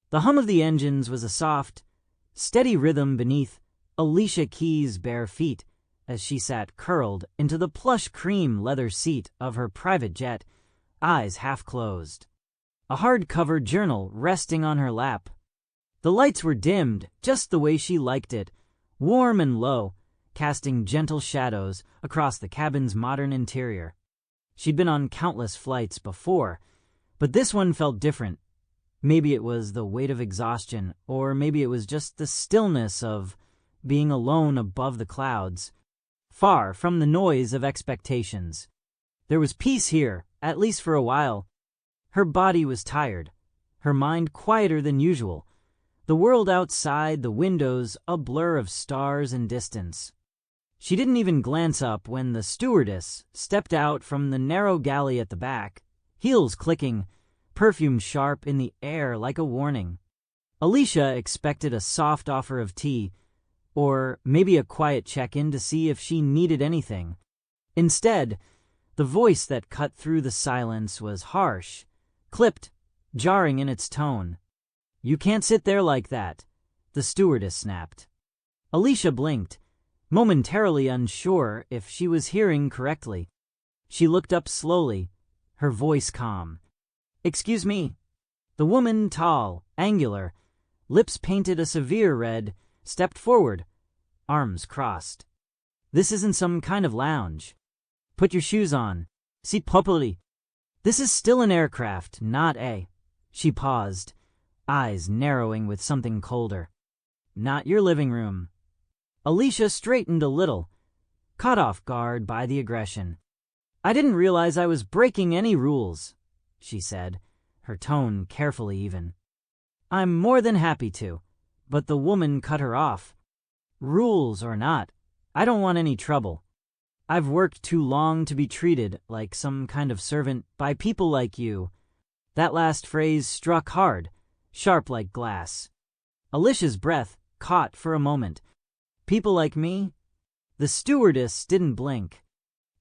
The hum of the engines was a soft, steady rhythm beneath Alicia Key's bare feet as she sat curled into the plush cream leather seat of her private jet, eyes half closed, a hard-covered journal resting on her lap. The lights were dimmed just the way she liked it, warm and low, casting gentle shadows across the cabin's modern interior. She'd been on countless flights before, but this one felt different. Maybe it was the weight of exhaustion, or maybe it was just the stillness of being alone above the clouds, far from the noise of expectations. There was peace here, at least for a while. Her body was tired, her mind quieter than usual, the world outside the windows a blur of stars and distance. She didn't even glance up when the stewardess stepped out from the narrow galley at the back, heels clicking, perfume sharp in the air like a warning. Alicia expected a soft offer of tea, or maybe a quiet check-in to see if she needed anything. Instead, the voice that cut through the silence was harsh, clipped, jarring in its tone. "You can't sit there like that," the stewardess snapped. Alicia blinked, momentarily unsure if she was hearing correctly. She looked up slowly, her voice calm. "Excuse me." The woman, tall, angular, lips painted a severe red, stepped forward, arms crossed. "This isn't some kind of lounge. Put your shoes on. Sit properly. This is still an aircraft, not a—" She paused, eyes narrowing with something colder. "Not your living room." Alicia straightened a little, caught off guard by the aggression. "I didn't realize I was breaking any rules," she said, her tone carefully even. "I'm more than happy to," but the woman cut her off. "Rules or not, I don't want any trouble. I've worked too long to be treated like some kind of servant by people like you." That last phrase struck hard, sharp like glass. Alicia's breath caught for a moment. "People like me?" The stewardess didn't blink.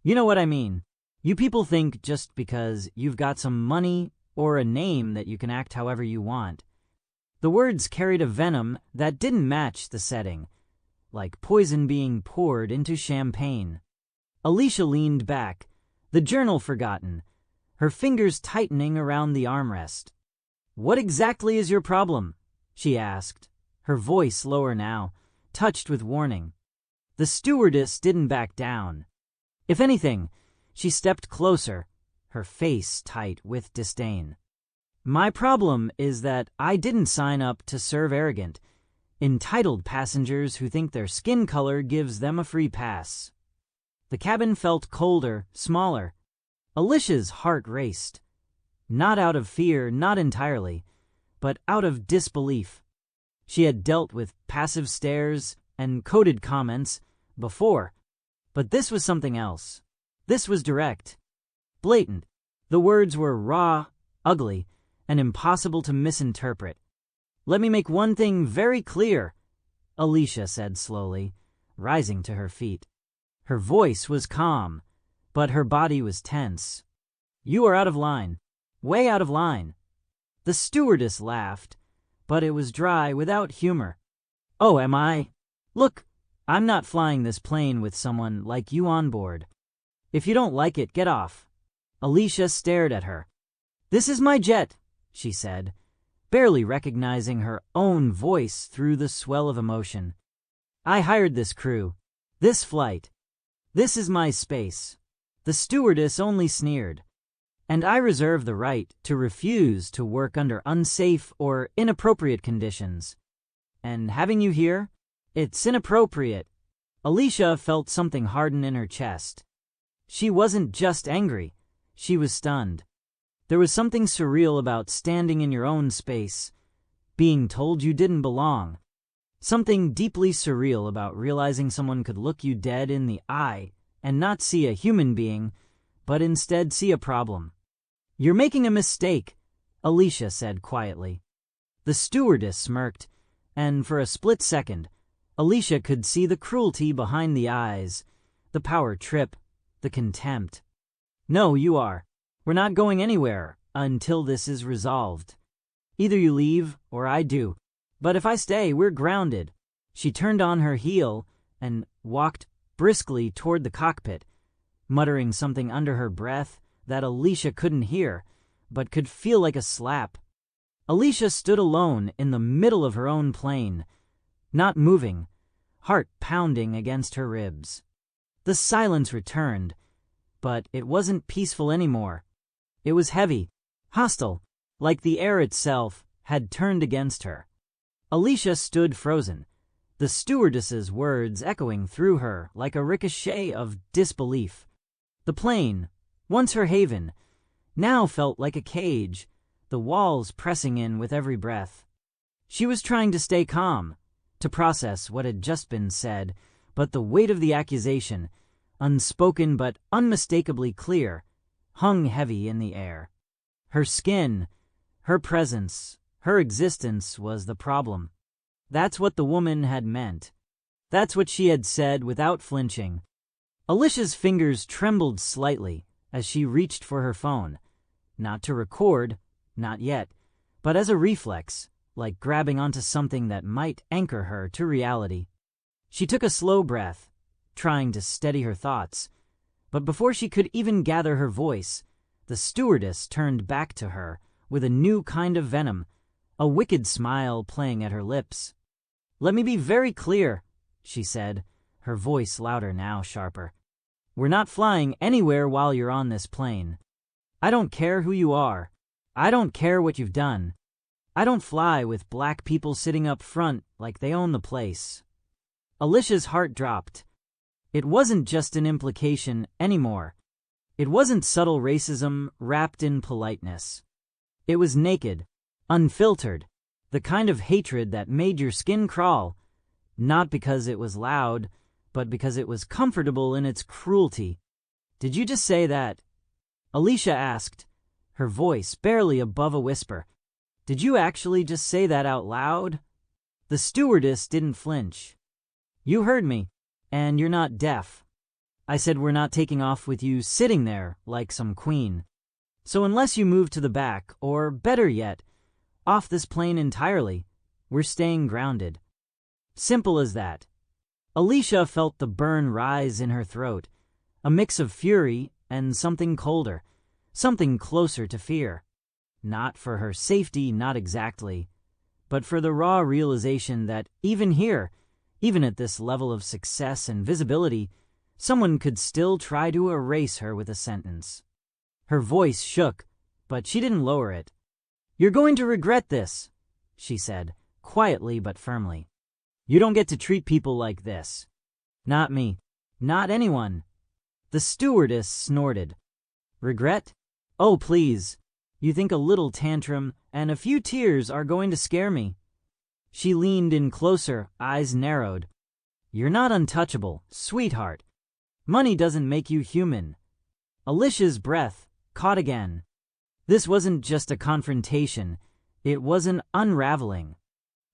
"You know what I mean. You people think just because you've got some money or a name that you can act however you want." The words carried a venom that didn't match the setting, like poison being poured into champagne. Alicia leaned back, the journal forgotten, her fingers tightening around the armrest. "What exactly is your problem?" she asked, her voice lower now, touched with warning. The stewardess didn't back down. If anything, she stepped closer, her face tight with disdain. "My problem is that I didn't sign up to serve arrogant, entitled passengers who think their skin color gives them a free pass." The cabin felt colder, smaller. Alicia's heart raced. Not out of fear, not entirely, but out of disbelief. She had dealt with passive stares and coded comments before, but this was something else. This was direct, blatant. The words were raw, ugly, and impossible to misinterpret. "Let me make one thing very clear," Alicia said slowly, rising to her feet. Her voice was calm, but her body was tense. "You are out of line. Way out of line." The stewardess laughed, but it was dry, without humor. "Oh, am I? Look, I'm not flying this plane with someone like you on board. If you don't like it, get off." Alicia stared at her. "This is my jet," she said, barely recognizing her own voice through the swell of emotion. "I hired this crew, this flight. This is my space." The stewardess only sneered. "And I reserve the right to refuse to work under unsafe or inappropriate conditions. And having you here, it's inappropriate." Alicia felt something harden in her chest. She wasn't just angry, she was stunned. There was something surreal about standing in your own space, being told you didn't belong. Something deeply surreal about realizing someone could look you dead in the eye and not see a human being, but instead see a problem. "You're making a mistake," Alicia said quietly. The stewardess smirked, and for a split second, Alicia could see the cruelty behind the eyes, the power trip, the contempt. "No, you are. We're not going anywhere until this is resolved." Either you leave, or I do. But if I stay, we're grounded." She turned on her heel and walked briskly toward the cockpit, muttering something under her breath that Alicia couldn't hear, but could feel like a slap. Alicia stood alone in the middle of her own plane, not moving, heart pounding against her ribs. The silence returned, but it wasn't peaceful anymore. It was heavy, hostile, like the air itself had turned against her. Alicia stood frozen, the stewardess's words echoing through her like a ricochet of disbelief. The plane, once her haven, now felt like a cage, the walls pressing in with every breath. She was trying to stay calm, to process what had just been said, but the weight of the accusation, unspoken but unmistakably clear, hung heavy in the air. Her skin, her presence, her existence was the problem. That's what the woman had meant. That's what she had said without flinching. Alicia's fingers trembled slightly as she reached for her phone. Not to record, not yet, but as a reflex, like grabbing onto something that might anchor her to reality. She took a slow breath, trying to steady her thoughts, but before she could even gather her voice, the stewardess turned back to her with a new kind of venom, a wicked smile playing at her lips. "Let me be very clear," she said, her voice louder now, sharper. "We're not flying anywhere while you're on this plane. I don't care who you are. I don't care what you've done. I don't fly with black people sitting up front like they own the place." Alicia's heart dropped. It wasn't just an implication anymore. It wasn't subtle racism wrapped in politeness. It was naked, unfiltered, the kind of hatred that made your skin crawl, not because it was loud, but because it was comfortable in its cruelty. "Did you just say that?" Alicia asked, her voice barely above a whisper. "Did you actually just say that out loud?" The stewardess didn't flinch. "You heard me, and you're not deaf. I said we're not taking off with you sitting there like some queen. So unless you move to the back, or better yet, off this plane entirely, we're staying grounded." Simple as that. Alicia felt the burn rise in her throat, a mix of fury and something colder, something closer to fear. Not for her safety, not exactly, but for the raw realization that even here, even at this level of success and visibility, someone could still try to erase her with a sentence. Her voice shook, but she didn't lower it. "You're going to regret this," she said, quietly but firmly. "You don't get to treat people like this. Not me. Not anyone." The stewardess snorted. "Regret? Oh, please. You think a little tantrum and a few tears are going to scare me?" She leaned in closer, eyes narrowed. "You're not untouchable, sweetheart. Money doesn't make you human." Alicia's breath caught again. This wasn't just a confrontation, it was an unraveling.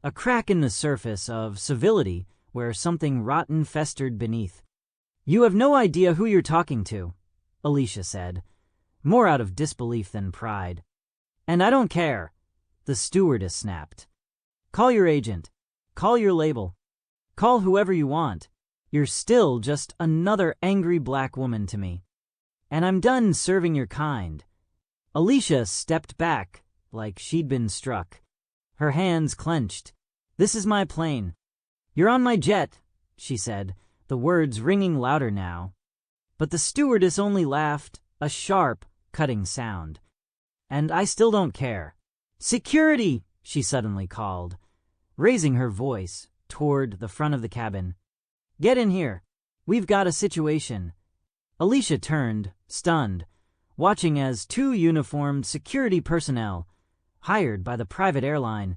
A crack in the surface of civility where something rotten festered beneath. "You have no idea who you're talking to," Alicia said, more out of disbelief than pride. "And I don't care," the stewardess snapped. "Call your agent. Call your label. Call whoever you want. You're still just another angry black woman to me. And I'm done serving your kind." Alicia stepped back like she'd been struck. Her hands clenched. "This is my plane. You're on my jet," she said, the words ringing louder now. But the stewardess only laughed, a sharp, cutting sound. "And I still don't care." "Security!" she suddenly called, raising her voice toward the front of the cabin. "Get in here. We've got a situation." Alicia turned, stunned, watching as two uniformed security personnel, hired by the private airline,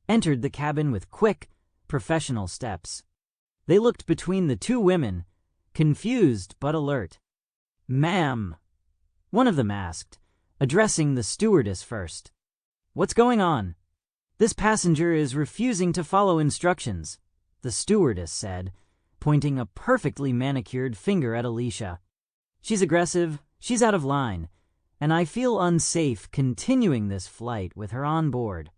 entered the cabin with quick, professional steps. They looked between the two women, confused but alert. "Ma'am," one of them asked, addressing the stewardess first. "What's going on?" "This passenger is refusing to follow instructions," the stewardess said, pointing a perfectly manicured finger at Alicia. "She's aggressive, she's out of line, and I feel unsafe continuing this flight with her on board."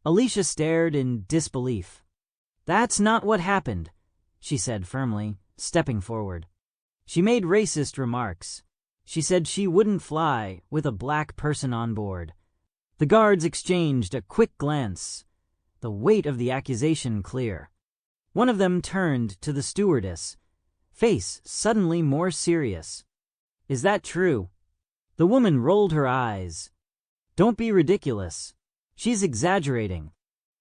Alicia stared in disbelief. "That's not what happened," she said firmly, stepping forward. She made racist remarks. She said she wouldn't fly with a black person on board. The guards exchanged a quick glance, the weight of the accusation clear. One of them turned to the stewardess, face suddenly more serious. "Is that true?" The woman rolled her eyes. "Don't be ridiculous. She's exaggerating.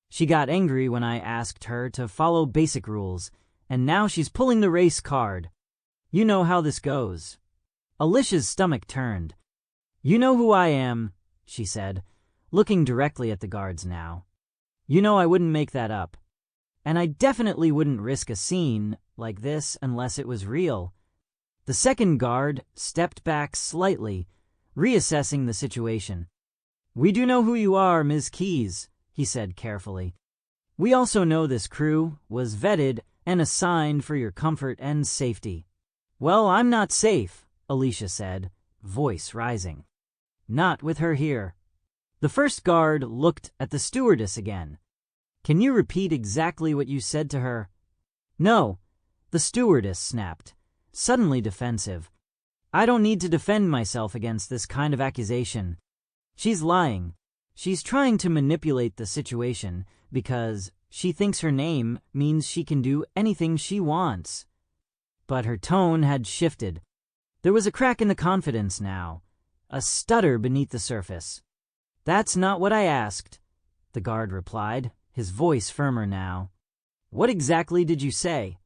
She got angry when I asked her to follow basic rules, and now she's pulling the race card. You know how this goes." Alicia's stomach turned. "You know who I am," she said, looking directly at the guards now. "You know I wouldn't make that up. And I definitely wouldn't risk a scene like this unless it was real." The second guard stepped back slightly, reassessing the situation. "We do know who you are, Ms. Keyes," he said carefully. "We also know this crew was vetted and assigned for your comfort and safety." "Well, I'm not safe," Alicia said, voice rising. "Not with her here." The first guard looked at the stewardess again. "Can you repeat exactly what you said to her?" "No," the stewardess snapped, suddenly defensive. "I don't need to defend myself against this kind of accusation. She's lying. She's trying to manipulate the situation because she thinks her name means she can do anything she wants." But her tone had shifted. There was a crack in the confidence now, a stutter beneath the surface. "That's not what I asked," the guard replied, his voice firmer now. "What exactly did you say?"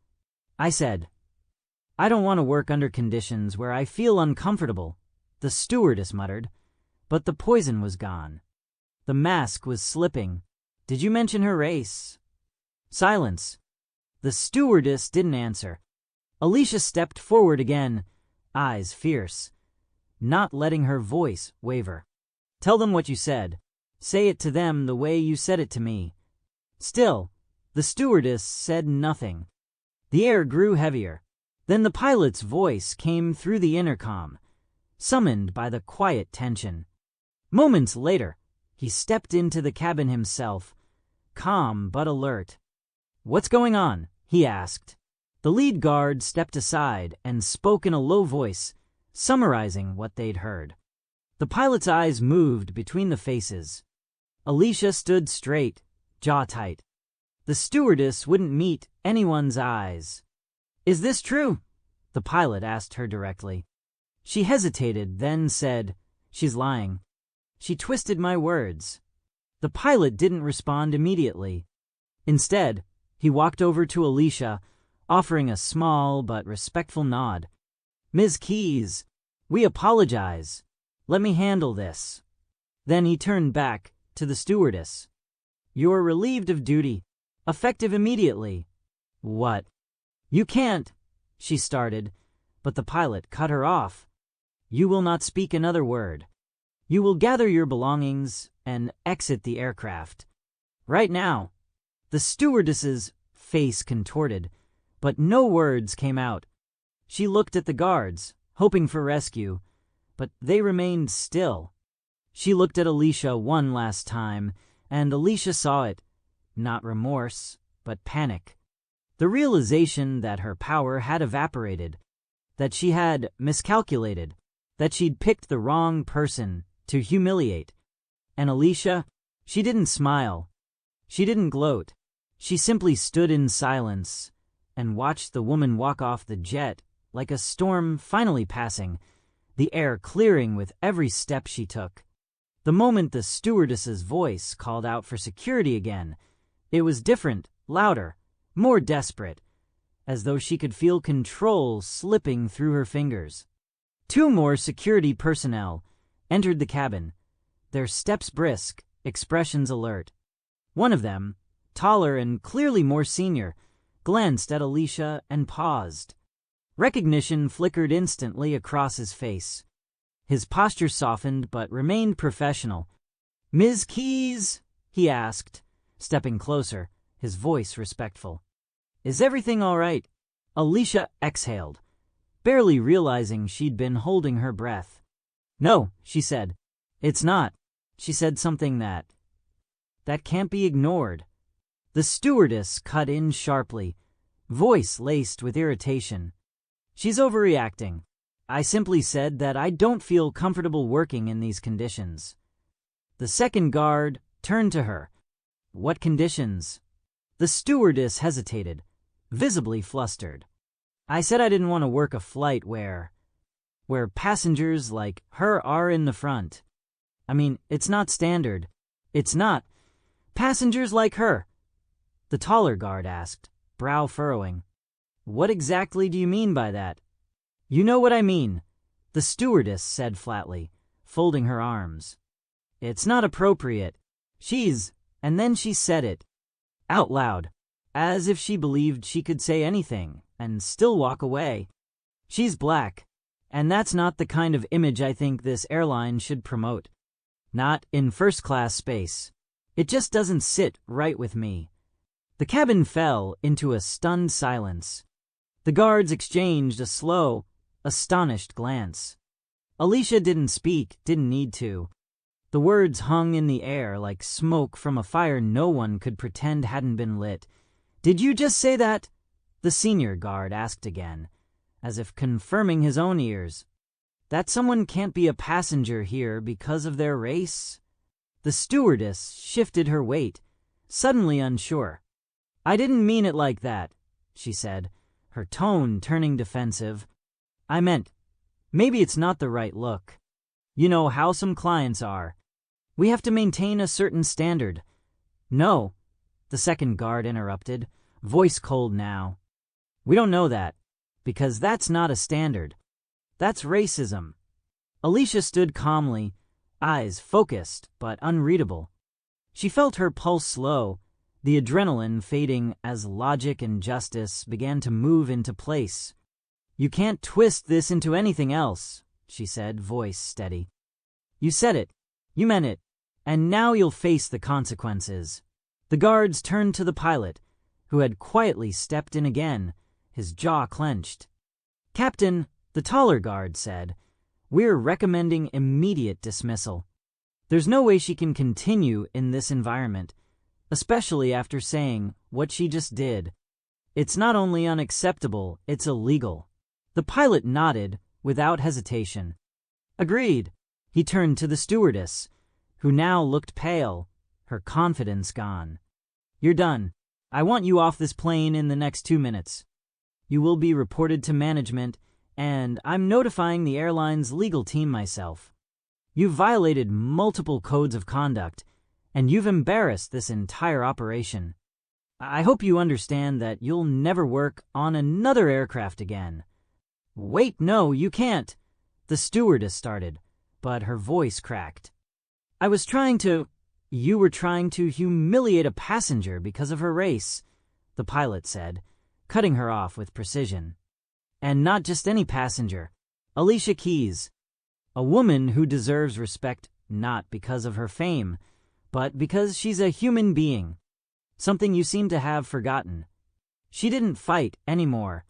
"I said, I don't want to work under conditions where I feel uncomfortable," the stewardess muttered, but the poison was gone. The mask was slipping. "Did you mention her race?" Silence. The stewardess didn't answer. Alicia stepped forward again, eyes fierce, not letting her voice waver. "Tell them what you said. Say it to them the way you said it to me." Still, the stewardess said nothing. The air grew heavier. Then the pilot's voice came through the intercom, summoned by the quiet tension. Moments later, he stepped into the cabin himself, calm but alert. "What's going on?" he asked. The lead guard stepped aside and spoke in a low voice, summarizing what they'd heard. The pilot's eyes moved between the faces. Alicia stood straight, jaw tight. The stewardess wouldn't meet anyone's eyes. "Is this true?" the pilot asked her directly. She hesitated, then said, "She's lying. She twisted my words." The pilot didn't respond immediately. Instead, he walked over to Alicia, offering a small but respectful nod. "Ms. Keyes, we apologize. Let me handle this." Then he turned back to the stewardess. "You're relieved of duty, effective immediately." "What?" "You can't," she started, but the pilot cut her off. "You will not speak another word. You will gather your belongings and exit the aircraft. Right now." The stewardess's face contorted, but no words came out. She looked at the guards, hoping for rescue, but they remained still. She looked at Alicia one last time, and Alicia saw it. Not remorse, but panic. The realization that her power had evaporated, that she had miscalculated, that she'd picked the wrong person to humiliate. And Alicia, she didn't smile. She didn't gloat. She simply stood in silence and watched the woman walk off the jet like a storm finally passing, the air clearing with every step she took. The moment the stewardess's voice called out for security again, it was different, louder, more desperate, as though she could feel control slipping through her fingers. Two more security personnel entered the cabin, their steps brisk, expressions alert. One of them, taller and clearly more senior, glanced at Alicia and paused. Recognition flickered instantly across his face. His posture softened but remained professional. "Ms. Keyes?" he asked, stepping closer, his voice respectful. "Is everything all right?" Alicia exhaled, barely realizing she'd been holding her breath. "No," she said. "It's not." She said something that that can't be ignored. The stewardess cut in sharply, voice laced with irritation. She's overreacting. I simply said that I don't feel comfortable working in these conditions. The second guard turned to her. What conditions? The stewardess hesitated, visibly flustered. I said I didn't want to work a flight where passengers like her are in the front. I mean, it's not standard. It's not. Passengers like her. The taller guard asked, brow furrowing. What exactly do you mean by that? You know what I mean, the stewardess said flatly, folding her arms. It's not appropriate. And then she said it, out loud, as if she believed she could say anything and still walk away. She's black, and that's not the kind of image I think this airline should promote. Not in first-class space. It just doesn't sit right with me. The cabin fell into a stunned silence. The guards exchanged a slow, astonished glance. Alicia didn't speak, didn't need to. The words hung in the air like smoke from a fire no one could pretend hadn't been lit. Did you just say that? The senior guard asked again, as if confirming his own ears. That someone can't be a passenger here because of their race? The stewardess shifted her weight, suddenly unsure. I didn't mean it like that, she said, her tone turning defensive. I meant, maybe it's not the right look. You know how some clients are. We have to maintain a certain standard. No, the second guard interrupted, voice cold now. We don't know that, because that's not a standard. That's racism. Alicia stood calmly, eyes focused but unreadable. She felt her pulse slow, the adrenaline fading as logic and justice began to move into place. You can't twist this into anything else, she said, voice steady. You said it. You meant it. And now you'll face the consequences. The guards turned to the pilot, who had quietly stepped in again, his jaw clenched. Captain, the taller guard said, we're recommending immediate dismissal. There's no way she can continue in this environment, especially after saying what she just did. It's not only unacceptable, it's illegal. The pilot nodded without hesitation. Agreed. He turned to the stewardess, who now looked pale, her confidence gone. You're done. I want you off this plane in the next 2 minutes. You will be reported to management, and I'm notifying the airline's legal team myself. You've violated multiple codes of conduct, and you've embarrassed this entire operation. I hope you understand that you'll never work on another aircraft again. Wait, no, you can't, the stewardess started, but her voice cracked. You were trying to humiliate a passenger because of her race, the pilot said, cutting her off with precision. And not just any passenger, Alicia Keys, a woman who deserves respect not because of her fame, but because she's a human being, something you seem to have forgotten. She didn't fight anymore.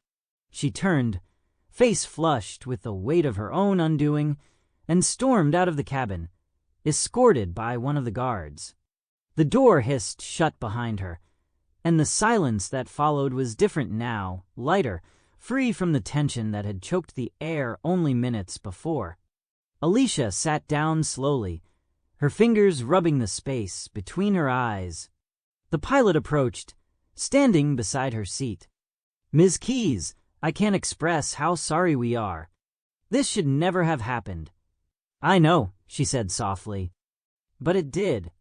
She turned, face flushed with the weight of her own undoing, and stormed out of the cabin, escorted by one of the guards. The door hissed shut behind her, and the silence that followed was different now, lighter, free from the tension that had choked the air only minutes before. Alicia sat down slowly, her fingers rubbing the space between her eyes. The pilot approached, standing beside her seat. Ms. Keys, I can't express how sorry we are. This should never have happened. I know, she said softly. But it did.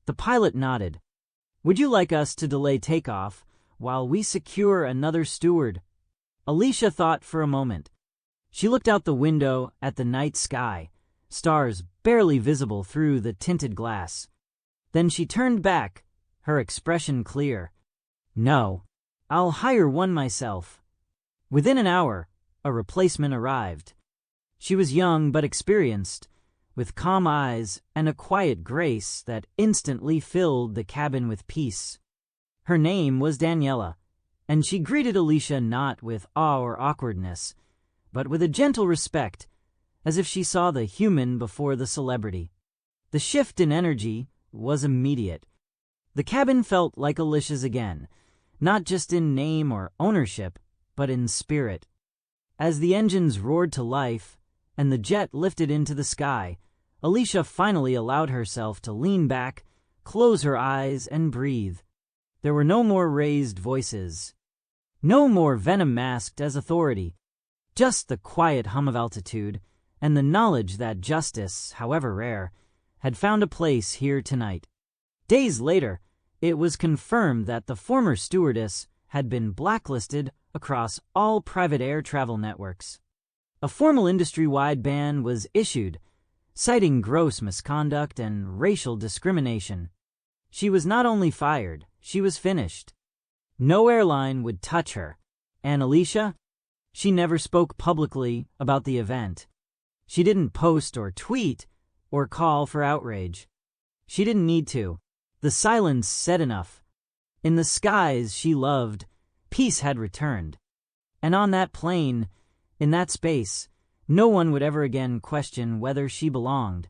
The pilot nodded. Would you like us to delay takeoff while we secure another steward? Alicia thought for a moment. She looked out the window at the night sky, stars barely visible through the tinted glass. Then she turned back, her expression clear. No, I'll hire one myself. Within an hour, a replacement arrived. She was young but experienced, with calm eyes and a quiet grace that instantly filled the cabin with peace. Her name was Daniela, and she greeted Alicia not with awe or awkwardness, but with a gentle respect, as if she saw the human before the celebrity. The shift in energy was immediate. The cabin felt like Alicia's again, not just in name or ownership, but in spirit. As the engines roared to life and the jet lifted into the sky, Alicia finally allowed herself to lean back, close her eyes, and breathe. There were no more raised voices, no more venom masked as authority, just the quiet hum of altitude and the knowledge that justice, however rare, had found a place here tonight. Days later, it was confirmed that the former stewardess had been blacklisted across all private air travel networks. A formal industry-wide ban was issued, citing gross misconduct and racial discrimination. She was not only fired, she was finished. No airline would touch her, and Alicia? She never spoke publicly about the event. She didn't post or tweet or call for outrage. She didn't need to. The silence said enough. In the skies she loved, peace had returned. And on that plane, in that space, no one would ever again question whether she belonged.